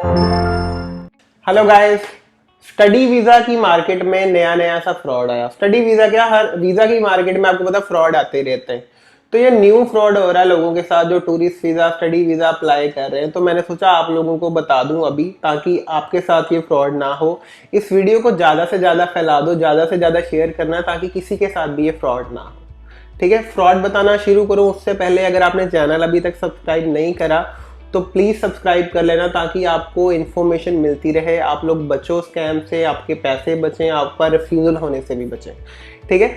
Hello guys, study visa की market में नया नया सा फ्रॉड आया। स्टडी वीजा क्या, हर वीजा की मार्केट में आपको पता फ्रॉड आते रहते हैं। तो ये न्यू फ्रॉड हो रहा है लोगों के साथ जो tourist visa study visa apply कर रहे हैं। तो मैंने सोचा आप लोगों को बता दूं अभी, ताकि आपके साथ ये फ्रॉड ना हो। इस वीडियो को ज्यादा से ज्यादा फैला दो, ज्यादा से ज्यादा शेयर करना, ताकि किसी के साथ भी ये फ्रॉड ना हो। ठीक है, फ्रॉड बताना शुरू करूं उससे पहले अगर आपने चैनल अभी तक सब्सक्राइब नहीं करा तो प्लीज सब्सक्राइब कर लेना, ताकि आपको इन्फॉर्मेशन मिलती रहे, आप लोग बचो स्कैम से, आपके पैसे बचें, आपका रिफ्यूजल होने से भी बचें। ठीक है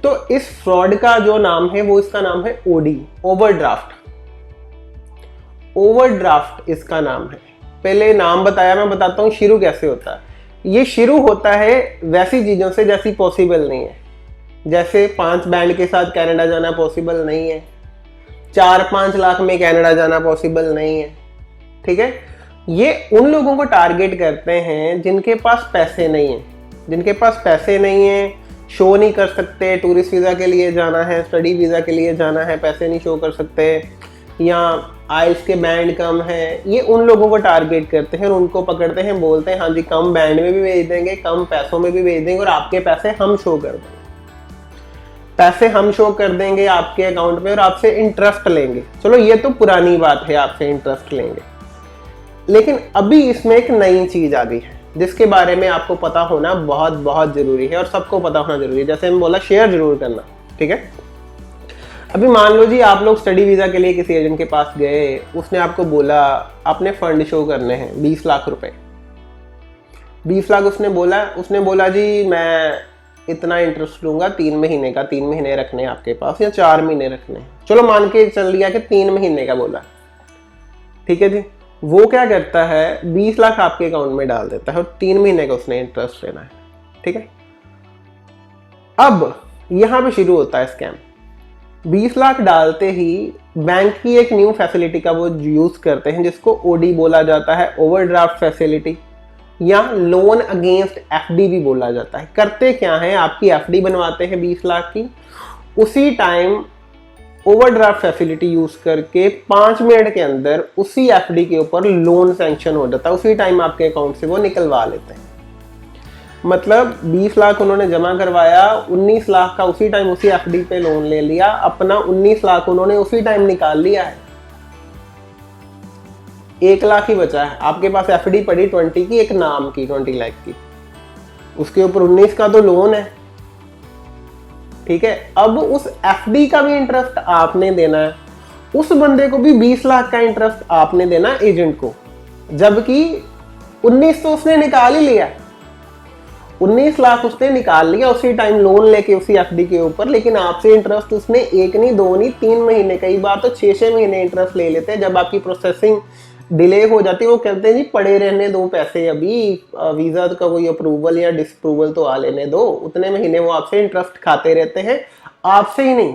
तो इस फ्रॉड का जो नाम है वो इसका नाम है ओडी, ओवरड्राफ्ट। ओवरड्राफ्ट इसका नाम है। पहले नाम बताया, मैं बताता हूँ शुरू कैसे होता है। ये शुरू होता है वैसी चीजों से जैसी पॉसिबल नहीं है। जैसे 5 बैंड के साथ कनाडा जाना पॉसिबल नहीं है, 4-5 लाख में कनाडा जाना पॉसिबल नहीं है। ठीक है, ये उन लोगों को टारगेट करते हैं जिनके पास पैसे नहीं है। जिनके पास पैसे नहीं है, शो नहीं कर सकते, टूरिस्ट वीज़ा के लिए जाना है, स्टडी वीज़ा के लिए जाना है, पैसे नहीं शो कर सकते, या आइल्स के बैंड कम है, ये उन लोगों को टारगेट करते हैं और उनको पकड़ते हैं, बोलते हैं हाँ जी कम बैंड में भी भेज देंगे, कम पैसों में भी भेज देंगे और आपके पैसे हम शो कर देंगे। पैसे हम शो कर देंगे आपके अकाउंट में और आपसे इंटरेस्ट लेंगे। चलो ये तो पुरानी बात है, आपसे इंटरेस्ट लेंगे। लेकिन अभी इसमें एक नई चीज आ गई है जिसके बारे में आपको पता होना बहुत बहुत जरूरी है और सबको पता होना जरूरी है। जैसे हम बोला, शेयर जरूर करना। ठीक है, अभी मान लो जी आप लोग स्टडी वीजा के लिए किसी एजेंट के पास गए, उसने आपको बोला आपने फंड शो करने हैं 20 लाख रुपए। 20 लाख उसने बोला जी मैं इतना इंटरेस्ट लूंगा 3 महीने का, 3 महीने रखने हैं आपके पास या 4 महीने रखने हैं। चलो मान के चल लिया कि 3 महीने का बोला। ठीक है जी, वो क्या करता है 20 लाख आपके अकाउंट में डाल देता है और 3 महीने का उसने इंटरेस्ट लेना है। ठीक है, अब यहां पे शुरू होता है स्कैम। 20 लाख डालते ही बैंक की एक न्यू फैसिलिटी का वो यूज करते हैं जिसको ओडी बोला जाता है, ओवरड्राफ्ट फैसिलिटी, या लोन अगेंस्ट एफडी भी बोला जाता है। करते क्या है, आपकी एफडी बनवाते हैं 20 लाख की, उसी टाइम ओवरड्राफ्ट फैसिलिटी यूज करके 5 मिनट के अंदर उसी एफडी के ऊपर लोन सैंक्शन हो जाता है। उसी टाइम आपके अकाउंट से वो निकलवा लेते हैं। मतलब 20 लाख उन्होंने जमा करवाया, 19 लाख का उसी टाइम उसी एफडी पे लोन ले लिया, अपना 19 लाख उन्होंने उसी टाइम निकाल लिया है। 1 लाख ही बचा है आपके पास, एफडी पड़ी 20 की, एक नाम की 20 लाख की, उसके ऊपर 19 का तो लोन है। ठीक है, अब उस एफडी का भी इंटरेस्ट आपने देना है, उस बंदे को भी 20 लाख का इंटरेस्ट आपने देना एजेंट को, जबकि 19 तो उसने निकाल ही लिया। 19 लाख उसने निकाल लिया उसी टाइम लोन लेके उसी एफडी के ऊपर, लेकिन आपसे इंटरेस्ट उसने 1 नहीं 2 नहीं 3 महीने, कई बार तो 6-6 महीने इंटरेस्ट ले लेते हैं। जब आपकी प्रोसेसिंग डिले हो जाती है वो कहते हैं जी पड़े रहने दो पैसे, अभी वीजा का कोई अप्रूवल या डिसअप्रूवल तो आ लेने दो। उतने महीने वो आपसे इंटरेस्ट खाते रहते हैं, आपसे ही नहीं,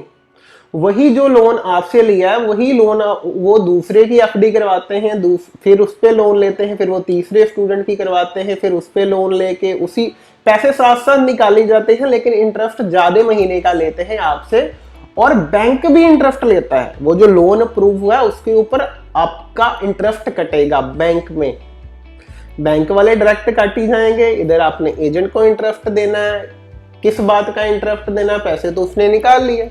वही जो लोन आपसे लिया है वही लोन वो दूसरे की एफडी करवाते हैं, फिर उस पे लोन लेते हैं, फिर वो तीसरे स्टूडेंट की करवाते हैं, फिर उस पे लोन लेके उसी पैसे साथ साथ निकाले जाते हैं, लेकिन इंटरेस्ट ज्यादा महीने का लेते हैं आपसे। और बैंक भी इंटरेस्ट लेता है, वो जो लोन अप्रूव हुआ है उसके ऊपर आपका इंटरेस्ट कटेगा बैंक में। बैंक वाले डायरेक्ट काट ही जाएंगे, इधर आपने एजेंट को इंटरेस्ट देना है। किस बात का इंटरेस्ट देना है, पैसे तो उसने निकाल लिए।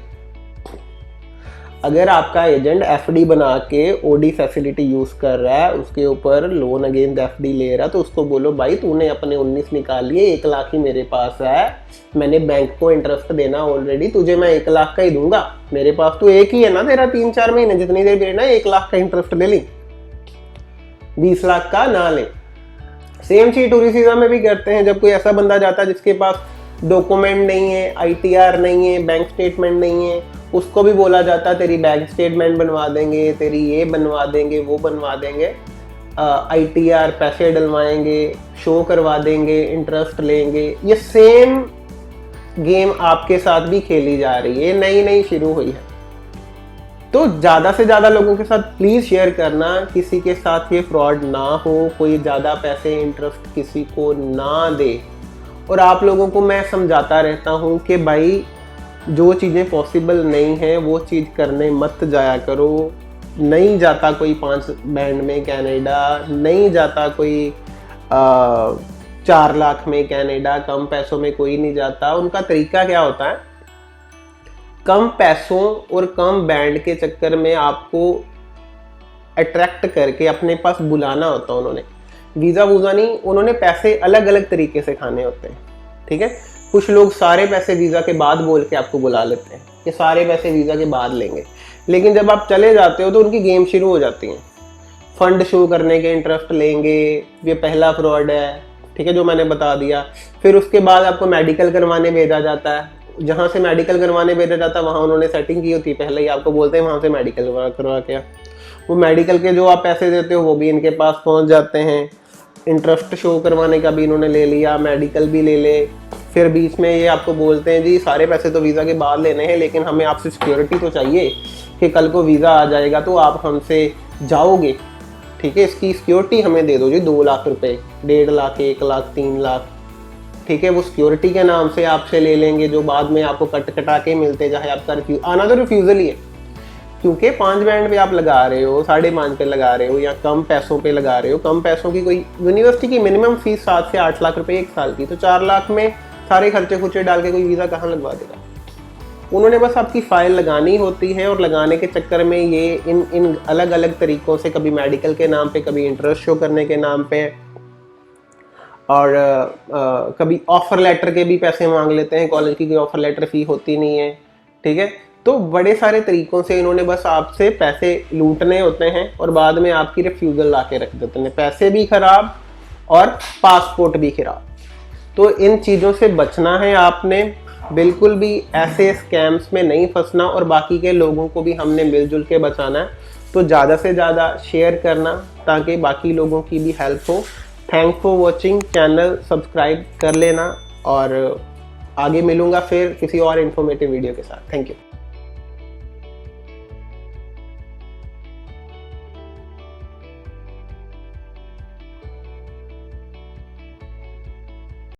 अगर आपका एजेंट एफडी बना के ओडी फैसिलिटी यूज कर रहा है, उसके ऊपर लोन अगेंस्ट एफडी ले रहा है, तो उसको बोलो भाई तूने अपने 19 निकाल लिए, 1 लाख ही मेरे पास है, मैंने बैंक को इंटरेस्ट देना ऑलरेडी, तुझे मैं 1 लाख का ही दूंगा, मेरे पास तो एक ही है ना तेरा, 3-4 महीने जितनी देर देना, 1 लाख का इंटरेस्ट ले ली, 20 लाख का ना ले। सेम चीज टूरिस्ट वीजा में भी करते हैं। जब कोई ऐसा बंदा जाता है जिसके पास डॉक्यूमेंट नहीं है, आईटीआर नहीं है, बैंक स्टेटमेंट नहीं है, उसको भी बोला जाता है तेरी बैंक स्टेटमेंट बनवा देंगे, तेरी ये बनवा देंगे, वो बनवा देंगे, आईटीआर पैसे डलवाएंगे, शो करवा देंगे, इंटरेस्ट लेंगे। ये सेम गेम आपके साथ भी खेली जा रही है, नई नई शुरू हुई है। तो ज़्यादा से ज़्यादा लोगों के साथ प्लीज़ शेयर करना, किसी के साथ ये फ्रॉड ना हो, कोई ज़्यादा पैसे इंटरेस्ट किसी को ना दे। और आप लोगों को मैं समझाता रहता हूँ कि भाई जो चीज़ें पॉसिबल नहीं है वो चीज़ करने मत जाया करो। नहीं जाता कोई 5 बैंड में कनाडा, नहीं जाता कोई 4 लाख में कनाडा, कम पैसों में कोई नहीं जाता। उनका तरीका क्या होता है, कम पैसों और कम बैंड के चक्कर में आपको अट्रैक्ट करके अपने पास बुलाना होता है। उन्होंने वीज़ा वूज़ा नहीं, उन्होंने पैसे अलग अलग तरीके से खाने होते हैं, ठीक है। कुछ लोग सारे पैसे वीज़ा के बाद बोल के आपको बुला लेते हैं कि सारे पैसे वीज़ा के बाद लेंगे, लेकिन जब आप चले जाते हो तो उनकी गेम शुरू हो जाती हैं। फंड शो करने के इंटरेस्ट लेंगे, ये पहला फ्रॉड है, ठीक है, जो मैंने बता दिया। फिर उसके बाद आपको मेडिकल करवाने भेजा जाता है, जहाँ से मेडिकल करवाने भेजा जाता है वहाँ उन्होंने सेटिंग की होती है पहले ही, आपको बोलते हैं वहाँ से मेडिकल करवा के वो मेडिकल के जो आप पैसे देते हो वो भी इनके पास पहुँच जाते हैं। इंटरेस्ट शो करवाने का भी इन्होंने ले लिया, मेडिकल भी ले ले। फिर बीच में ये आपको बोलते हैं जी सारे पैसे तो वीज़ा के बाद लेने हैं, लेकिन हमें आपसे सिक्योरिटी तो चाहिए कि कल को वीज़ा आ जाएगा तो आप हमसे जाओगे, ठीक है, इसकी सिक्योरिटी हमें दे दो जी 2 लाख रुपए, 1.5 लाख, 1 लाख, 3 लाख, ठीक है। वो सिक्योरिटी के नाम से आपसे ले लेंगे, जो बाद में आपको कटा के मिलते, चाहे आपका आना तो रिफ्यूज़ल ही है, क्योंकि 5 बैंड पे आप लगा रहे हो, 5.5 पे लगा रहे हो, या कम पैसों पे लगा रहे हो। कम पैसों की कोई यूनिवर्सिटी की मिनिमम फीस 7 से 8 लाख रुपए 1 साल की, तो 4 लाख में सारे खर्चे खुर्चे डाल के कोई वीज़ा कहाँ लगवा देगा। उन्होंने बस आपकी फ़ाइल लगानी होती है, और लगाने के चक्कर में ये इन अलग अलग तरीक़ों से, कभी मेडिकल के नाम पे, कभी इंटरेस्ट शो करने के नाम पे, और कभी ऑफ़र लेटर के भी पैसे मांग लेते हैं। कॉलेज की कोई ऑफ़र लेटर फ़ी होती नहीं है, ठीक है। तो बड़े सारे तरीक़ों से इन्होंने बस आपसे पैसे लूटने होते हैं, और बाद में आपकी रिफ्यूज़ल ला के रख देते हैं, पैसे भी ख़राब और पासपोर्ट भी ख़राब। तो इन चीज़ों से बचना है आपने, बिल्कुल भी ऐसे स्कैम्स में नहीं फंसना, और बाकी के लोगों को भी हमने मिलजुल के बचाना है। तो ज़्यादा से ज़्यादा शेयर करना ताकि बाकी लोगों की भी हेल्प हो। Thanks for watching, channel subscribe कर लेना, और आगे मिलूँगा फिर किसी और इन्फॉर्मेटिव वीडियो के साथ। Thank you.